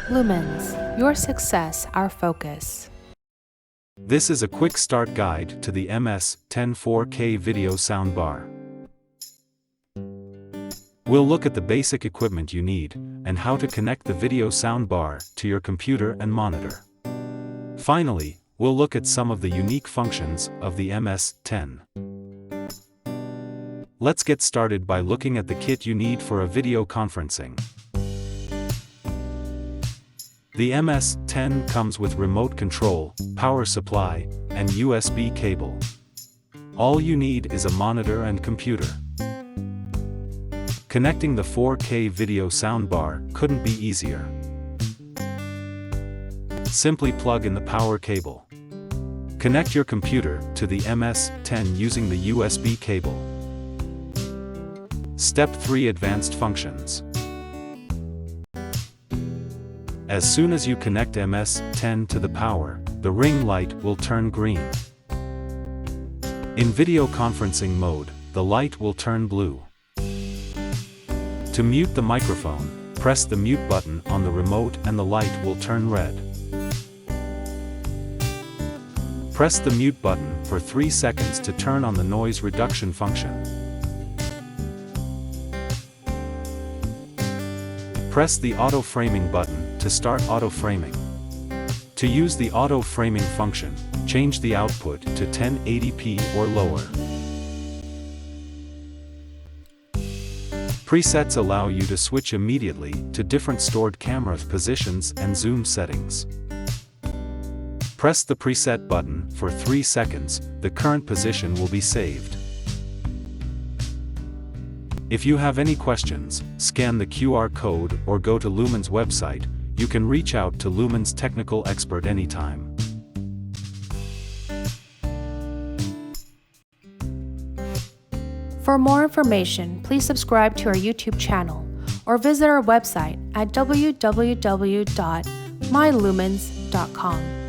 Lumens, your success, our focus. This is a quick start guide to the MS-10 4K video soundbar. We'll look at the basic equipment you need, and how to connect the video soundbar to your computer and monitor. Finally, we'll look at some of the unique functions of the MS-10. Let's get started by looking at the kit you need for a video conferencing. The MS-10 comes with remote control, power supply, and USB cable. All you need is a monitor and computer. Connecting the 4K video soundbar couldn't be easier. Simply plug in the power cable. Connect your computer to the MS-10 using the USB cable. Step 3: Advanced functions. As soon as you connect MS-10 to the power, the ring light will turn green. In video conferencing mode, the light will turn blue. To mute the microphone, press the mute button on the remote and the light will turn red. Press the mute button for 3 seconds to turn on the noise reduction function. Press the auto framing button to start auto framing. To use the auto framing function, change the output to 1080p or lower. Presets allow you to switch immediately to different stored camera positions and zoom settings. Press the preset button for 3 seconds, the current position will be saved. If you have any questions, scan the QR code or go to Lumens website. You can reach out to Lumens technical expert anytime. For more information, please subscribe to our YouTube channel or visit our website at www.mylumens.com.